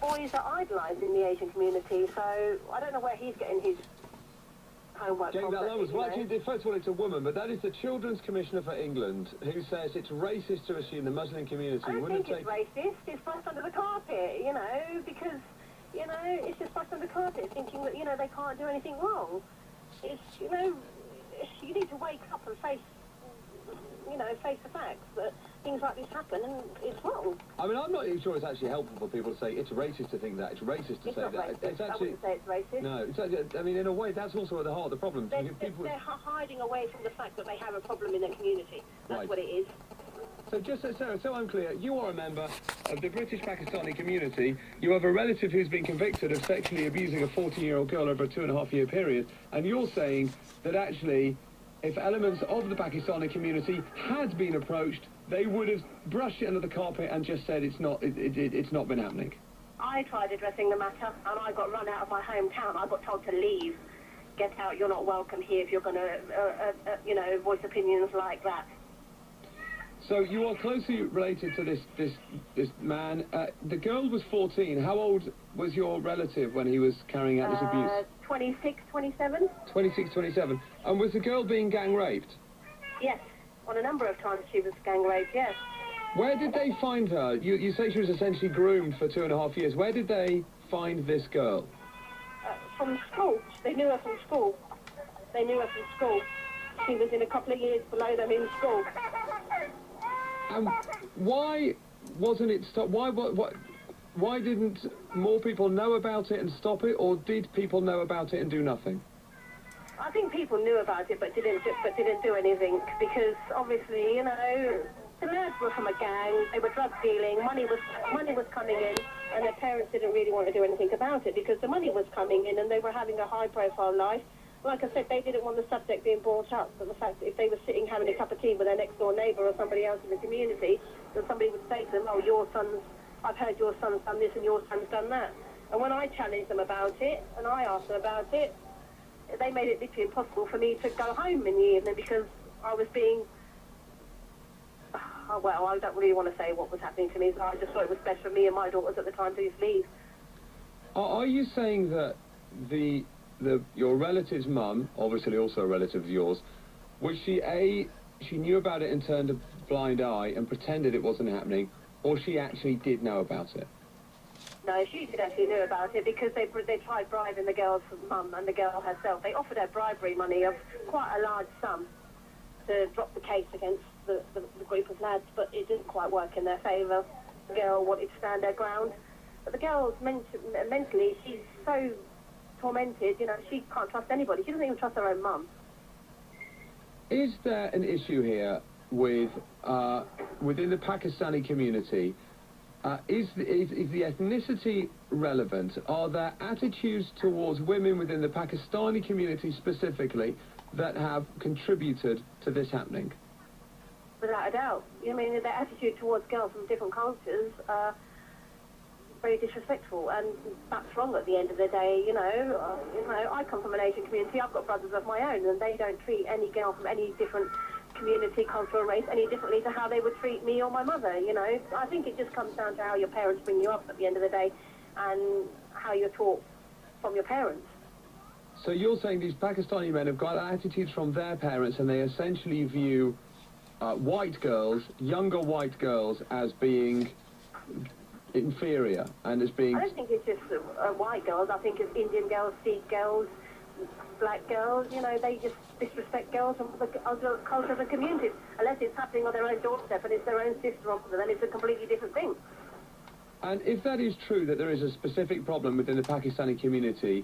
boys are idolised in the Asian community, so I don't know where he's getting his homework from. Well, actually, first of all, it's a woman, but that is the Children's Commissioner for England, who says it's racist to assume the Muslim community wouldn't take... I don't think it's racist. It's brushed under the carpet, you know, because, you know, it's just brushed under the carpet, thinking that, you know, they can't do anything wrong. It's, you know, you need to wake up and face, you know, face the facts that things like this happen, and it's wrong. I mean, I'm not even sure it's actually helpful for people to say it's racist to think that. It's racist to say that. Racist. It's actually, I wouldn't say it's racist. No, it's actually, I mean, in a way, that's also at the heart of the problem. They're hiding away from the fact that they have a problem in their community. That's what it is. So just so, Sarah, so I'm clear, you are a member of the British Pakistani community. You have a relative who's been convicted of sexually abusing a 14-year-old girl over a 2.5-year period, and you're saying that actually, if elements of the Pakistani community had been approached, they would have brushed it under the carpet and just said it's not been happening. I tried addressing the matter, and I got run out of my hometown. I got told to leave. Get out, you're not welcome here if you're going to, you know, voice opinions like that. So you are closely related to this man. The girl was 14. How old was your relative when he was carrying out this abuse? 26, 27. 26, 27. And was the girl being gang raped? Yes. On a number of times she was gang raped, yes. Where did they find her? You say she was essentially groomed for 2.5 years. Where did they find this girl? From school. They knew her from school. They knew her from school. She was in a couple of years below them in school. Why wasn't it stopped? Why didn't more people know about it and stop it, or did people know about it and do nothing? I think people knew about it but didn't do anything, because obviously, you know, the lads were from a gang, they were drug dealing, money was coming in, and their parents didn't really want to do anything about it because the money was coming in and they were having a high-profile life. Like I said, they didn't want the subject being brought up, but the fact that if they were sitting having a cup of tea with their next-door neighbour or somebody else in the community, then somebody would say to them, oh, your son's, I've heard your son's done this and your son's done that. And when I challenged them about it, and I asked them about it, they made it literally impossible for me to go home in the evening because I was being... Oh, well, I don't really want to say what was happening to me, so I just thought it was best for me and my daughters at the time to just leave. Are you saying that your relative's mum, obviously also a relative of yours, was she knew about it and turned a blind eye and pretended it wasn't happening, or she actually did know about it? No, she did actually know about it because they tried bribing the girl's mum and the girl herself. They offered her bribery money of quite a large sum to drop the case against the group of lads, but it didn't quite work in their favour. The girl wanted to stand her ground, but the girl's mentally, she's so tormented, you know, she can't trust anybody. She doesn't even trust her own mum. Is there an issue here with within the Pakistani community? Is the ethnicity relevant? Are there attitudes towards women within the Pakistani community specifically that have contributed to this happening? Without a doubt. I mean, their attitude towards girls from different cultures are very disrespectful, and that's wrong at the end of the day, you know. I come from an Asian community, I've got brothers of my own, and they don't treat any girl from any different community, cultural race any differently to how they would treat me or my mother, you know. I think it just comes down to how your parents bring you up at the end of the day and how you're taught from your parents. So you're saying these Pakistani men have got attitudes from their parents and they essentially view white girls, younger white girls, as being inferior and as being... I don't think it's just white girls. I think it's Indian girls, Sikh girls, black girls, you know, they just disrespect girls from other cultures and communities. Unless it's happening on their own doorstep and it's their own sister or then it's a completely different thing. And if that is true, that there is a specific problem within the Pakistani community,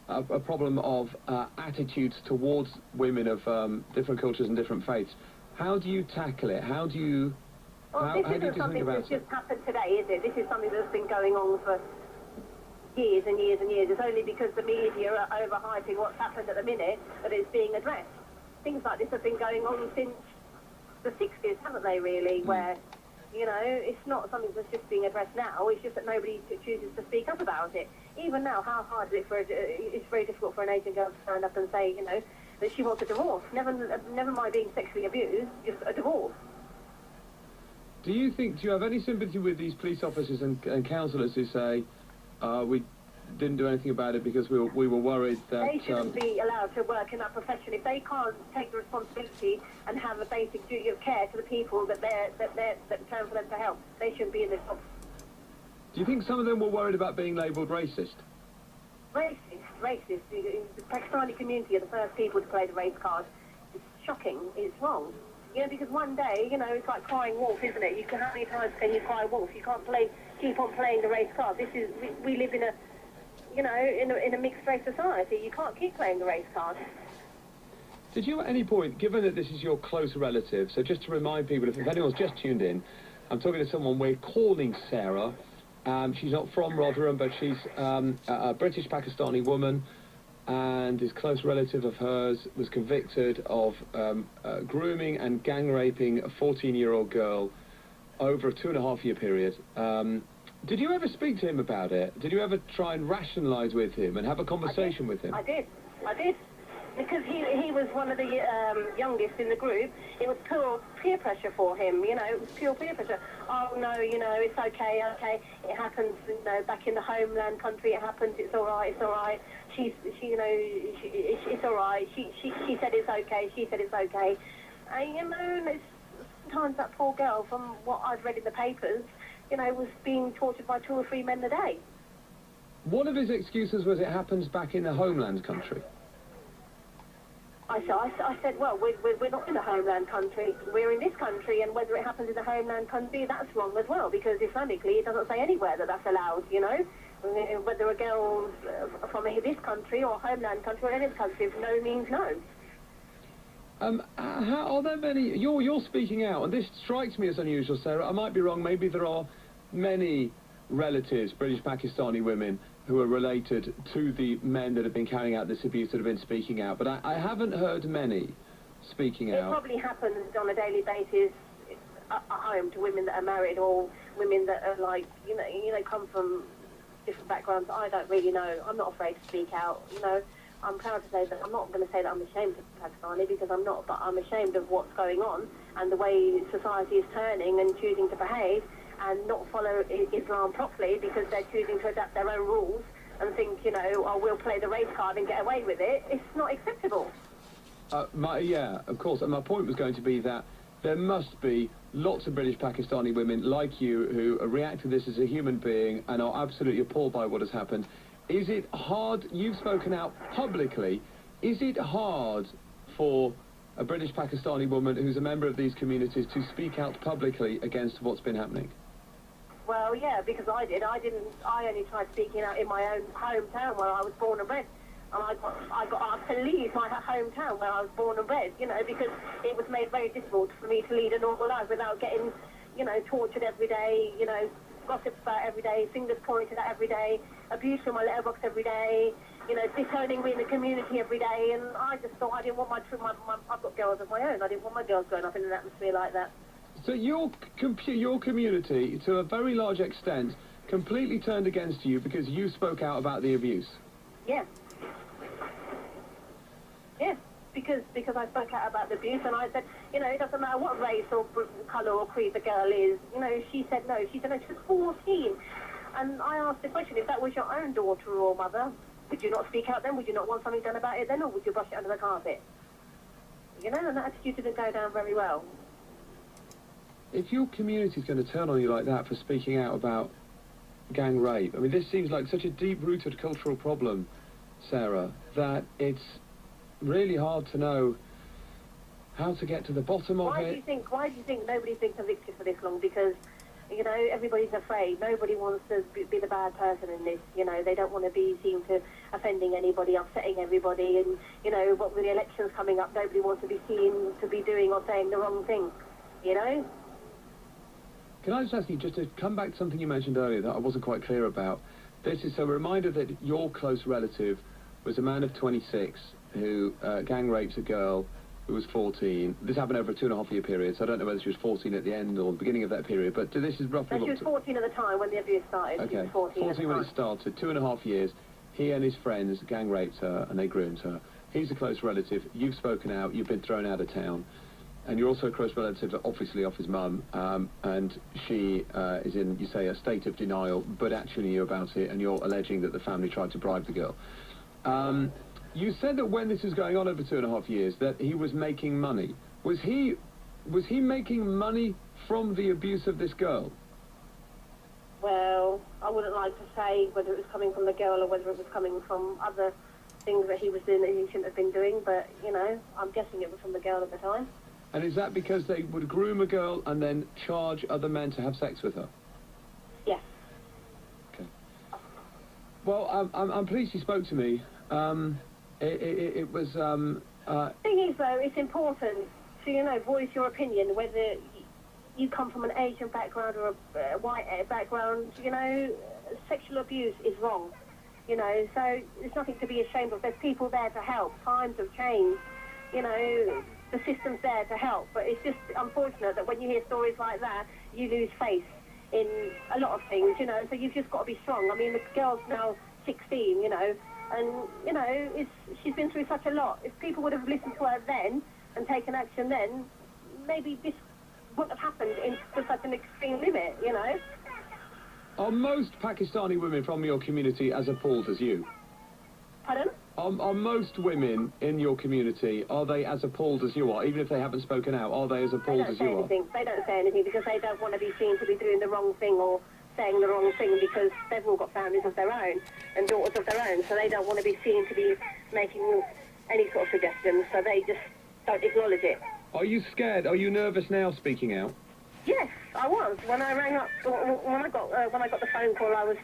a problem of attitudes towards women of different cultures and different faiths, how do you tackle it? How do you... Well, this isn't something that's just happened today, is it? This is something that's been going on for years and years and years. It's only because the media are overhyping what's happened at the minute that it's being addressed. Things like this have been going on since the 60s, haven't they, really, where, you know, it's not something that's just being addressed now, it's just that nobody chooses to speak up about it. Even now, how hard is it it's very difficult for an Asian girl to stand up and say, you know, that she wants a divorce. Never mind being sexually abused, just a divorce. Do you have any sympathy with these police officers and counsellors who say, we didn't do anything about it because we were worried that... They shouldn't be allowed to work in that profession. If they can't take the responsibility and have a basic duty of care to the people that turn for them to help, they shouldn't be in this job. Do you think some of them were worried about being labelled racist? Racist. The Pakistani community are the first people to play the race card. It's shocking. It's wrong. You know, because one day, you know, it's like crying wolf, isn't it? How many times can you cry wolf? You can't keep on playing the race card. We live in a, you know, in a mixed race society. You can't keep playing the race card. Did you at any point, given that this is your close relative, so just to remind people, if anyone's just tuned in, I'm talking to someone we're calling Sarah. She's not from Rotherham, but she's a British Pakistani woman, and this close relative of hers was convicted of grooming and gang raping a 14-year-old girl over a 2.5-year period. Did you ever speak to him about it? Did you ever try and rationalise with him and have a conversation with him? I did. Because he was one of the youngest in the group. It was pure peer pressure for him, you know, it was pure peer pressure. Oh, no, you know, it's okay, it happens, you know, back in the homeland country, it happens, it's all right. It's all right, she said it's okay. And, you know, sometimes that poor girl, from what I've read in the papers, you know, was being tortured by 2 or 3 men a day. One of his excuses was it happens back in the homeland country. I said, well, we're not in the homeland country. We're in this country, and whether it happens in the homeland country, that's wrong as well, because Islamically it doesn't say anywhere that that's allowed, you know. Whether a girl's from this country or homeland country or any other country, no means no. Are there many... You're speaking out, and this strikes me as unusual, Sarah. I might be wrong. Maybe there are many relatives, British Pakistani women, who are related to the men that have been carrying out this abuse that have been speaking out, but I haven't heard many speaking out. It probably happens on a daily basis at home to women that are married, or women that are like, you know, come from different backgrounds. I don't really know. I'm not afraid to speak out, you know. I'm proud to say that I'm not going to say that I'm ashamed of Pakistani, because I'm not, but I'm ashamed of what's going on and the way society is turning and choosing to behave and not follow Islam properly, because they're choosing to adapt their own rules and think, you know, oh, we'll play the race card and get away with it. It's not acceptable. Yeah, of course. And my point was going to be that there must be lots of British Pakistani women like you who react to this as a human being and are absolutely appalled by what has happened. Is it hard, you've spoken out publicly, is it hard for a British Pakistani woman who's a member of these communities to speak out publicly against what's been happening? Well, yeah, because I did. I only tried speaking out in my own hometown where I was born and bred. And I got to leave my hometown where I was born and bred, you know, because it was made very difficult for me to lead a normal life without getting, you know, tortured every day, you know, gossiped about every day, fingers pointed at every day, abuse from my letterbox every day, you know, disowning me in the community every day. And I just thought I didn't want I've got girls of my own. I didn't want my girls growing up in an atmosphere like that. So your community, to a very large extent, completely turned against you because you spoke out about the abuse? Yeah. Yeah, because I spoke out about the abuse, and I said, you know, it doesn't matter what race or colour or creed the girl is. You know, she said no. She said no, she was 14. And I asked the question, if that was your own daughter or mother, would you not speak out then? Would you not want something done about it then, or would you brush it under the carpet? You know, and that attitude didn't go down very well. If your community's going to turn on you like that for speaking out about gang rape, I mean, this seems like such a deep-rooted cultural problem, Sarah, that it's really hard to know how to get to the bottom of it. Why do you think nobody's been convicted for this long? Because, you know, everybody's afraid. Nobody wants to be the bad person in this. You know, they don't want to be seen to offending anybody, upsetting everybody. And, you know, what with the elections coming up, nobody wants to be seen to be doing or saying the wrong thing, you know? Can I just ask you, just to come back to something you mentioned earlier that I wasn't quite clear about. This is a reminder that your close relative was a man of 26 who gang raped a girl who was 14. This happened over a 2.5-year period, so I don't know whether she was 14 at the end or the beginning of that period, but this is roughly... No, she was 14 at the time when the abuse started. Okay, she was 14 when it started, 2.5 years. He and his friends gang raped her and they groomed her. He's a close relative. You've spoken out. You've been thrown out of town. and you're also a close relative, obviously, of his mum, and she is in, you say, a state of denial, but actually knew about it, and you're alleging that the family tried to bribe the girl. You said that when this was going on over 2.5 years, that he was making money. Was he making money from the abuse of this girl? Well, I wouldn't like to say whether it was coming from the girl or whether it was coming from other things that he was doing that he shouldn't have been doing, but, you know, I'm guessing it was from the girl at the time. And is that because they would groom a girl and then charge other men to have sex with her? Yes. Okay. Well, I'm pleased you spoke to me. It was... The thing is, though, it's important to, you know, voice your opinion, whether you come from an Asian background or a white background. You know, sexual abuse is wrong, you know, so there's nothing to be ashamed of. There's people there to help. Times have changed, you know, the system's there to help, but it's just unfortunate that when you hear stories like that, you lose faith in a lot of things, you know, so you've just got to be strong. I mean, the girl's now 16, you know, and, you know, she's been through such a lot. If people would have listened to her then and taken action then, maybe this wouldn't have happened to such an extreme limit, you know. Are most Pakistani women from your community as appalled as you? Pardon? Are most women in your community, are they as appalled as you are? Even if they haven't spoken out, are they as appalled as you are? They don't say anything because they don't want to be seen to be doing the wrong thing or saying the wrong thing, because they've all got families of their own and daughters of their own, so they don't want to be seen to be making any sort of suggestions, so they just don't acknowledge it. Are you scared? Are you nervous now speaking out? Yes, I was. When I rang up, when I got the phone call, I was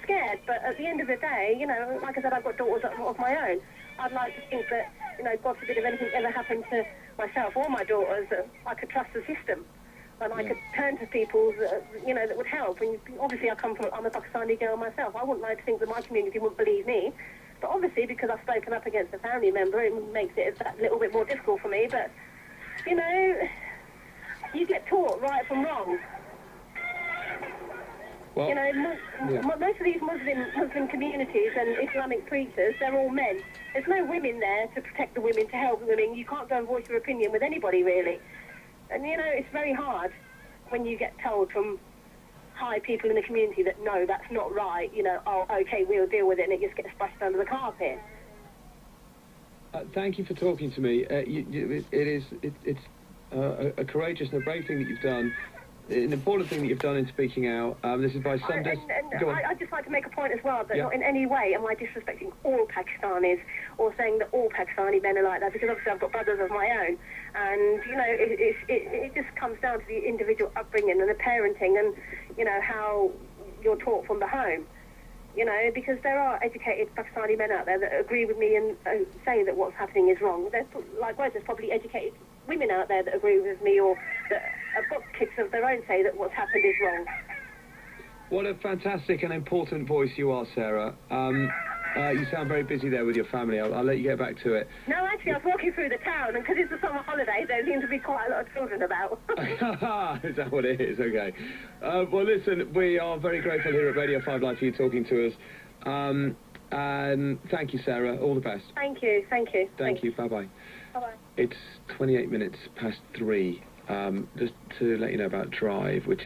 scared. But at the end of the day, you know, like I said, I've got daughters of my own. I'd like to think that, you know, God forbid if anything ever happened to myself or my daughters, that I could trust the system and I could turn to people, you know, that would help. And obviously, I'm a Pakistani girl myself. I wouldn't like to think that my community wouldn't believe me. But obviously, because I've spoken up against a family member, it makes it that little bit more difficult for me. But, you know, you get taught right from wrong. Well, you know, most of these Muslim communities and Islamic preachers, they're all men. There's no women there to protect the women, to help the women. You can't go and voice your opinion with anybody, really. And, you know, it's very hard when you get told from high people in the community that, no, that's not right, you know, oh, OK, we'll deal with it, and it just gets brushed under the carpet. Thank you for talking to me. It's a courageous and a brave thing that you've done, an important thing that you've done in speaking out. This is by Sunday. I'd just like to make a point as well, that not in any way am I disrespecting all Pakistanis or saying that all Pakistani men are like that, because obviously I've got brothers of my own. And, you know, it just comes down to the individual upbringing and the parenting and, you know, how you're taught from the home. You know, because there are educated Pakistani men out there that agree with me and say that what's happening is wrong. Likewise, there's probably educated women out there that agree with me or that have got kids of their own say that what's happened is wrong. What a fantastic and important voice you are, Sarah. You sound very busy there with your family. I'll let you get back to it. No, actually, I was walking through the town, and because it's the summer holidays, there seems to be quite a lot of children about. Is that what it is? Okay. Well, listen, we are very grateful here at Radio 5 Live for you talking to us. And thank you, Sarah. All the best. Thank you. Thank you. Thank you. Bye-bye. Bye-bye. It's 28 minutes past 3. Just to let you know about Drive, which